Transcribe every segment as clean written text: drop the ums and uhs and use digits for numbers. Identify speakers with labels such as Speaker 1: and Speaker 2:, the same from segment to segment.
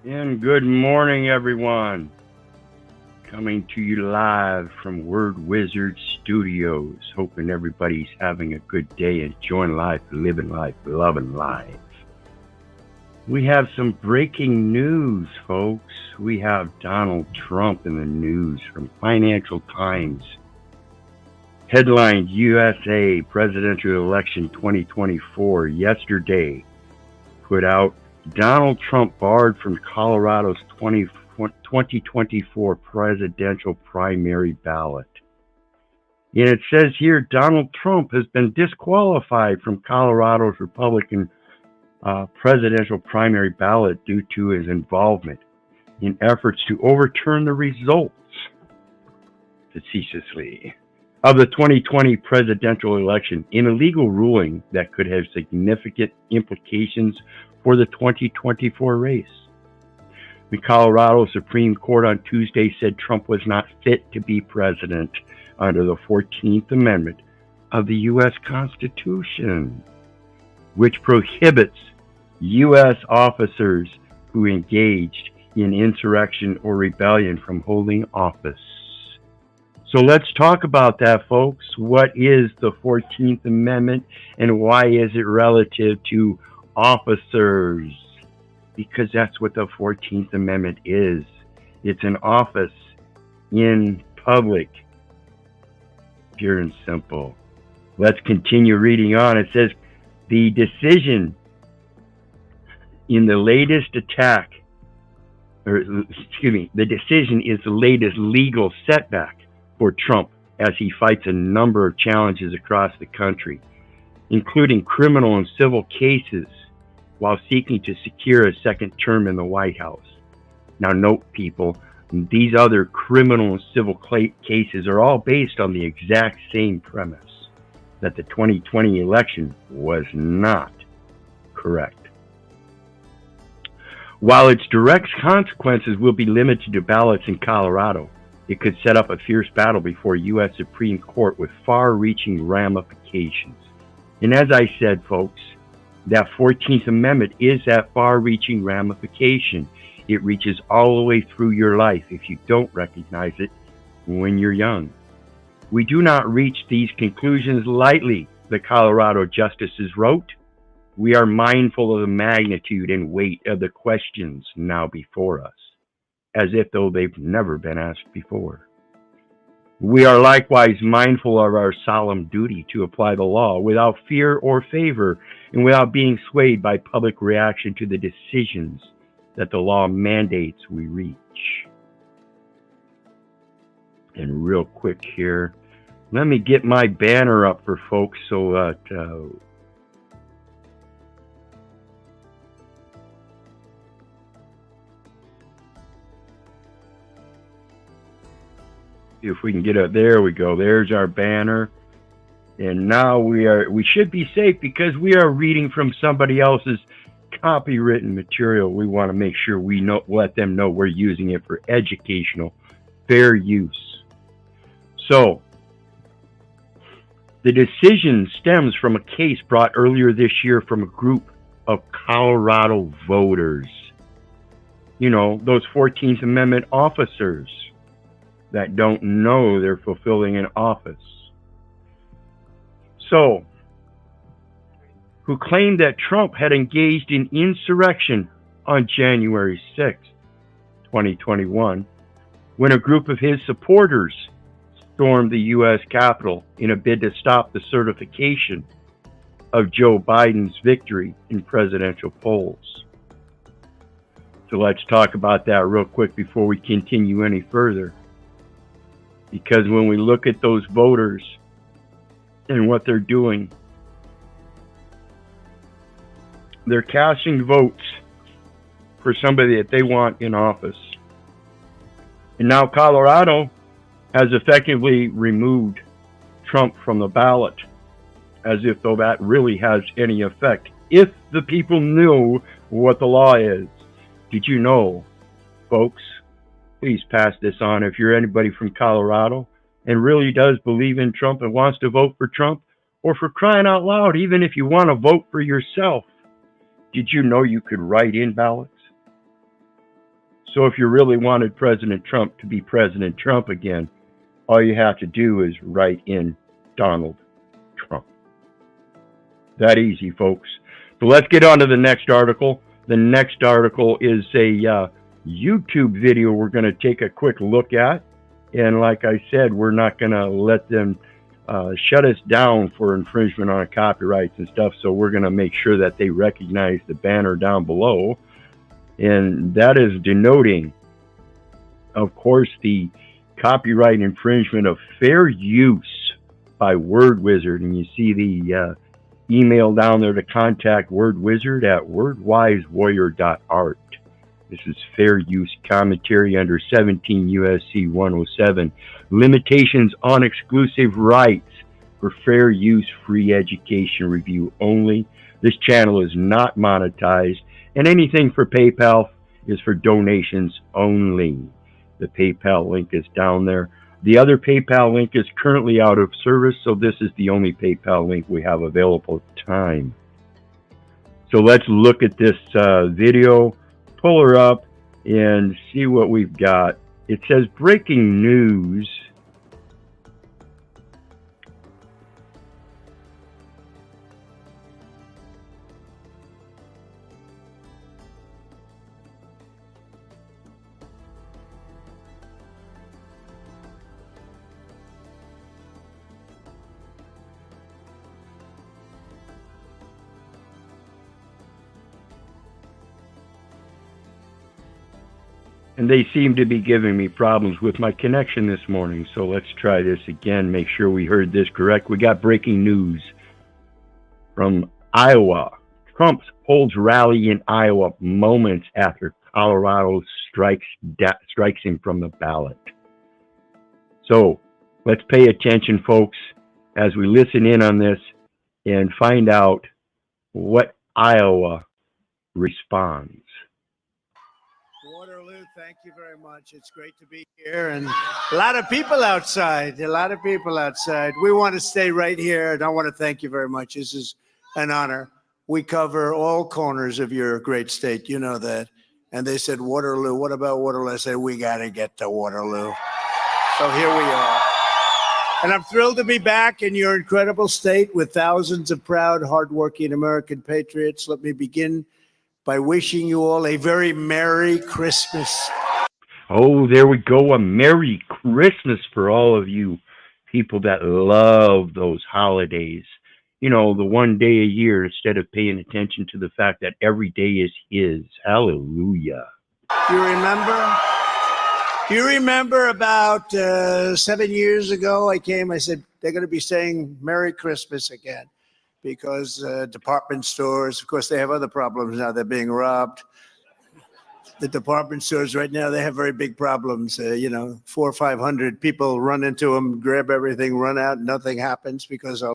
Speaker 1: And good morning, everyone. Coming to you live from Wyrd Wyzard Studios. Hoping everybody's having a good day, enjoying life, living life, loving life. We have some breaking news, folks. We have Donald Trump in the news from Financial Times. Headlined USA Presidential Election 2024 yesterday. Put out Donald Trump barred from Colorado's 2024 presidential primary ballot. And it says here Donald Trump has been disqualified from Colorado's Republican presidential primary ballot due to his involvement in efforts to overturn the results, facetiously, of the 2020 presidential election in a legal ruling that could have significant implications for the 2024 race. The Colorado Supreme Court on Tuesday said Trump was not fit to be president under the 14th Amendment of the U.S. Constitution, which prohibits U.S. officers who engaged in insurrection or rebellion from holding office. So let's talk about that, folks. What is the 14th Amendment and why is it relative to officers? Because that's what the 14th Amendment is. It's an office in public. Pure and simple. Let's continue reading on. It says, the decision in the latest attack, the decision is the latest legal setback for Trump as he fights a number of challenges across the country, including criminal and civil cases, while seeking to secure a second term in the White House. Now note, people, these other criminal and civil cases are all based on the exact same premise, that the 2020 election was not correct. While its direct consequences will be limited to ballots in Colorado, it could set up a fierce battle before U.S. Supreme Court with far-reaching ramifications. And as I said, folks, that 14th Amendment is that far-reaching ramification. It reaches all the way through your life if you don't recognize it when you're young. We do not reach these conclusions lightly, the Colorado justices wrote. We are mindful of the magnitude and weight of the questions now before us, as if though they've never been asked before. We are likewise mindful of our solemn duty to apply the law without fear or favor and without being swayed by public reaction to the decisions that the law mandates we reach. And real quick here, let me get my banner up for folks so that if we can get it, there we go. There's our banner. And now we should be safe because we are reading from somebody else's copywritten material. We want to make sure we let them know we're using it for educational fair use. So, the decision stems from a case brought earlier this year from a group of Colorado voters. You know, those 14th Amendment officers that don't know they're fulfilling an office. So, who claimed that Trump had engaged in insurrection on January 6, 2021, when a group of his supporters stormed the U.S. Capitol in a bid to stop the certification of Joe Biden's victory in presidential polls. So let's talk about that real quick before we continue any further. Because when we look at those voters and what they're doing, they're casting votes for somebody that they want in office. And now Colorado has effectively removed Trump from the ballot, as if though that really has any effect. If the people knew what the law is. Did you know, folks? Please pass this on if you're anybody from Colorado and really does believe in Trump and wants to vote for Trump, or for crying out loud, even if you want to vote for yourself. Did you know you could write in ballots? So if you really wanted President Trump to be President Trump again, all you have to do is write in Donald Trump. That easy, folks. So let's get on to the next article. The next article is a YouTube video we're going to take a quick look at. And like I said, we're not going to let them shut us down for infringement on copyrights and stuff. So we're going to make sure that they recognize the banner down below. And that is denoting, of course, the copyright infringement of fair use by Wyrd Wyzard. And you see the email down there to contact Wyrd Wyzard at wordwisewarrior.art. This is fair use commentary under 17 U.S.C. 107. Limitations on exclusive rights for fair use free education review only. This channel is not monetized, and anything for PayPal is for donations only. The PayPal link is down there. The other PayPal link is currently out of service, so this is the only PayPal link we have available at the time. So let's look at this video, pull her up, and see what we've got. It says breaking news. And they seem to be giving me problems with my connection this morning. So let's try this again, make sure we heard this correct. We got breaking news from Iowa. Trump holds rally in Iowa moments after Colorado strikes him from the ballot. So let's pay attention, folks, as we listen in on this and find out what Iowa responds.
Speaker 2: Waterloo, thank you very much. It's great to be here, and a lot of people outside. We want to stay right here, and I want to thank you very much. This is an honor. We cover all corners of your great state. You know that. And they said, Waterloo, what about Waterloo? I said, we got to get to Waterloo. So here we are. And I'm thrilled to be back in your incredible state with thousands of proud, hardworking American patriots. Let me begin by wishing you all a very Merry Christmas.
Speaker 1: Oh, there we go. A Merry Christmas for all of you people that love those holidays. You know, the one day a year instead of paying attention to the fact that every day is His. Hallelujah.
Speaker 2: You remember about 7 years ago, I said, they're going to be saying Merry Christmas again. Because department stores, of course, they have other problems now. They're being robbed. The department stores right now, they have very big problems. 400 or 500 people run into them, grab everything, run out. Nothing happens because of.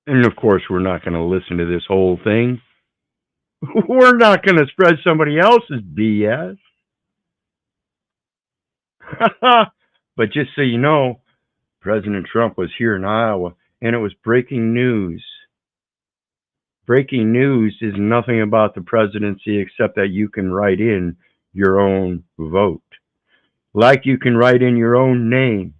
Speaker 1: And of course, we're not going to listen to this whole thing. We're not going to spread somebody else's BS. But just so you know, President Trump was here in Iowa. And it was breaking news. Breaking news is nothing about the presidency except that you can write in your own vote. Like you can write in your own name,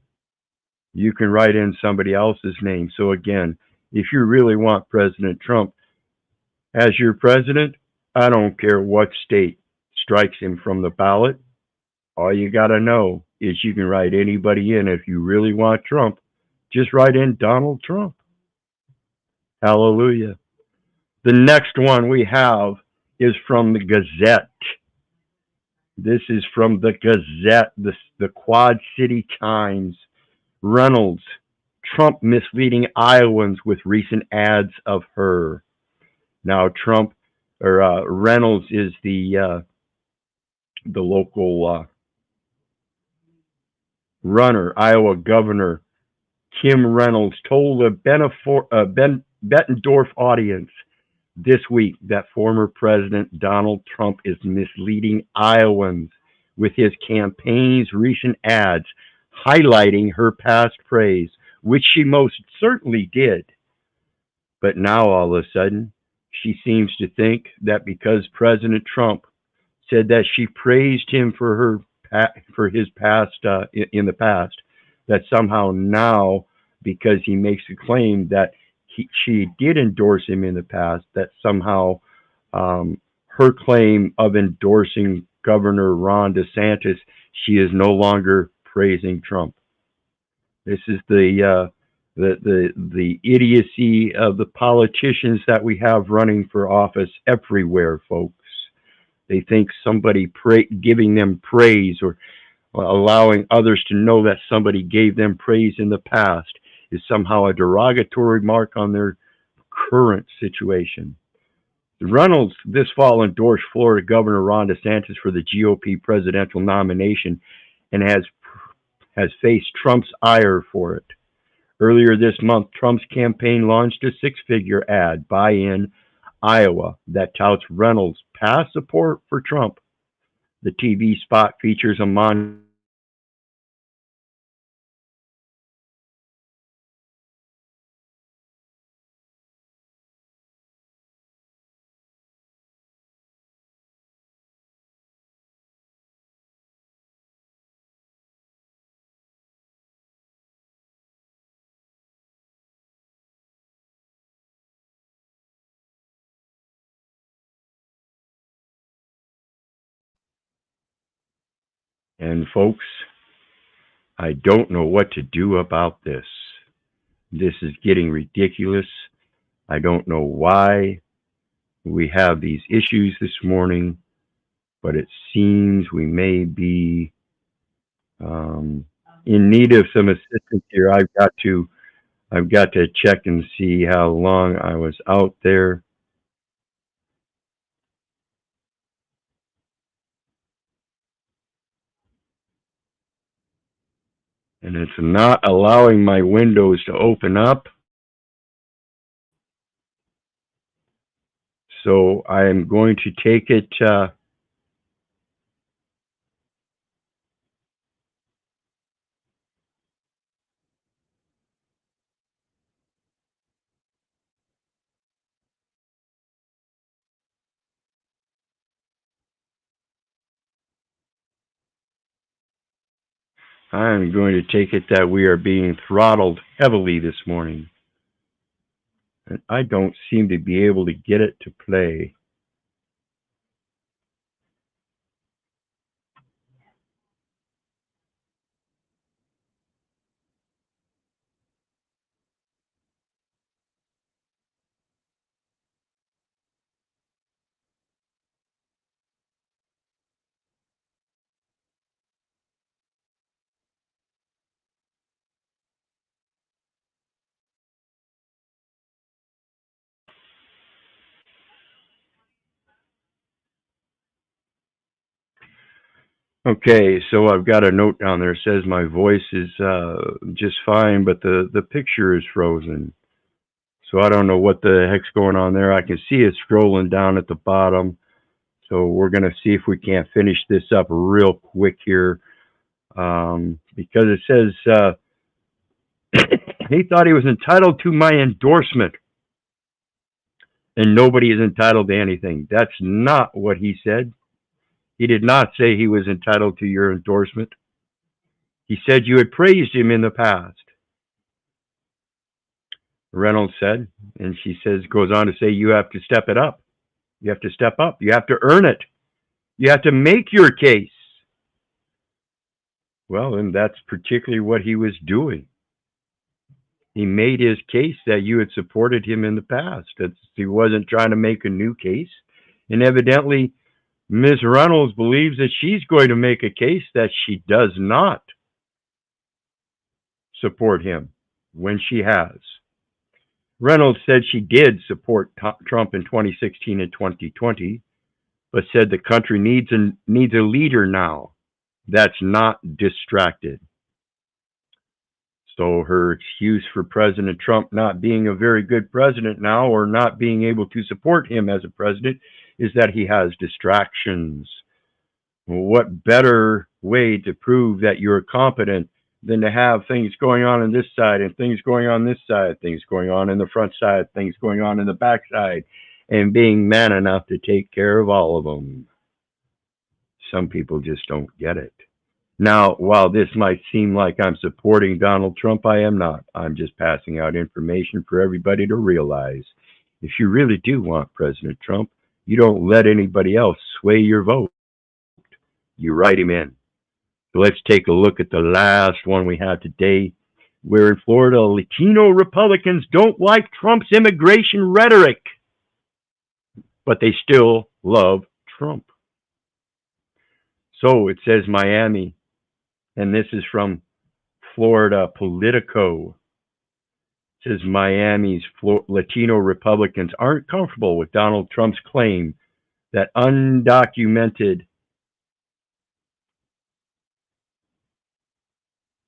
Speaker 1: you can write in somebody else's name. So again, if you really want President Trump as your president, I don't care what state strikes him from the ballot. All you got to know is you can write anybody in. If you really want Trump, just write in Donald Trump. Hallelujah. The next one we have is from the Gazette. This is from the Gazette, the Quad City Times. Reynolds, Trump misleading Iowans with recent ads of her. Now, Reynolds is the local runner, Iowa Governor Kim Reynolds told a Bettendorf audience this week that former President Donald Trump is misleading Iowans with his campaign's recent ads, highlighting her past praise, which she most certainly did. But now all of a sudden, she seems to think that because President Trump said that she praised him for his past in the past. That somehow now, because he makes a claim that she did endorse him in the past, that somehow her claim of endorsing Governor Ron DeSantis, she is no longer praising Trump. This is the idiocy of the politicians that we have running for office everywhere, folks. They think somebody giving them praise or allowing others to know that somebody gave them praise in the past is somehow a derogatory mark on their current situation. Reynolds this fall endorsed Florida Governor Ron DeSantis for the GOP presidential nomination and has faced Trump's ire for it. Earlier this month, Trump's campaign launched a six-figure ad, Buy In Iowa, that touts Reynolds' past support for Trump. The TV spot features a montage and folks, I don't know what to do about this. This is getting ridiculous. I don't know why we have these issues this morning, but it seems we may be in need of some assistance here. I've got to check and see how long I was out there. And it's not allowing my windows to open up. So I am going to take it. I'm going to take it that we are being throttled heavily this morning. And I don't seem to be able to get it to play. Okay, so I've got a note down there. It says my voice is just fine, but the picture is frozen. So I don't know what the heck's going on there. I can see it scrolling down at the bottom. So we're going to see if we can't finish this up real quick here. Because it says he thought he was entitled to my endorsement. And nobody is entitled to anything. That's not what he said. He did not say he was entitled to your endorsement. He said you had praised him in the past. Reynolds said, and she goes on to say, you have to step it up. You have to step up. You have to earn it. You have to make your case. Well, and that's particularly what he was doing. He made his case that you had supported him in the past. He wasn't trying to make a new case. And evidently, Ms. Reynolds believes that she's going to make a case that she does not support him when she has. Reynolds said she did support Trump in 2016 and 2020, but said the country needs a leader now that's not distracted. So her excuse for President Trump not being a very good president now, or not being able to support him as a president, is that he has distractions. Well, what better way to prove that you're competent than to have things going on this side and things going on this side, things going on in the front side, things going on in the back side, and being man enough to take care of all of them. Some people just don't get it. Now, while this might seem like I'm supporting Donald Trump, I am not. I'm just passing out information for everybody to realize. If you really do want President Trump, you don't let anybody else sway your vote. You write him in. So let's take a look at the last one we have today, where in Florida, Latino Republicans don't like Trump's immigration rhetoric, but they still love Trump. So it says Miami, and this is from Florida Politico. It says Miami's Latino Republicans aren't comfortable with Donald Trump's claim that undocumented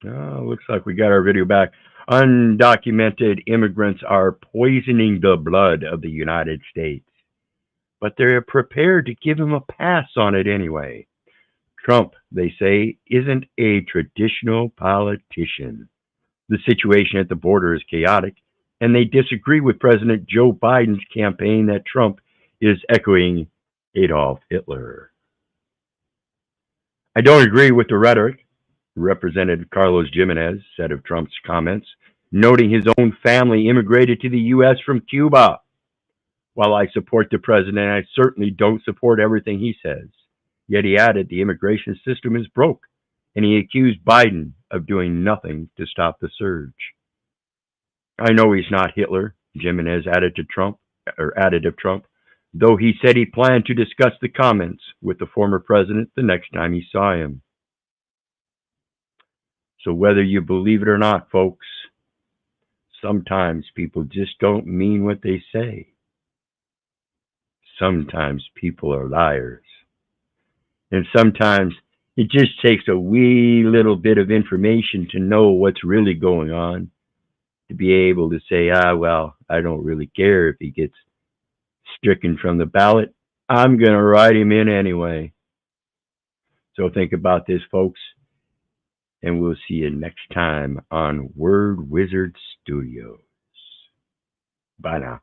Speaker 1: looks like we got our video back. Undocumented immigrants are poisoning the blood of the United States, but they're prepared to give him a pass on it anyway. Trump, they say, isn't a traditional politician. The situation at the border is chaotic, and they disagree with President Joe Biden's campaign that Trump is echoing Adolf Hitler. I don't agree with the rhetoric, Representative Carlos Jimenez said of Trump's comments, noting his own family immigrated to the U.S. from Cuba. While I support the president, I certainly don't support everything he says. Yet he added the immigration system is broke, and he accused Biden of doing nothing to stop the surge. I know he's not Hitler, Jimenez added of Trump, though he said he planned to discuss the comments with the former president the next time he saw him. So whether you believe it or not, folks, sometimes people just don't mean what they say. Sometimes people are liars. And sometimes it just takes a wee little bit of information to know what's really going on, to be able to say, well, I don't really care if he gets stricken from the ballot. I'm going to write him in anyway. So think about this, folks. And we'll see you next time on Wyrd Wyzard Studios. Bye now.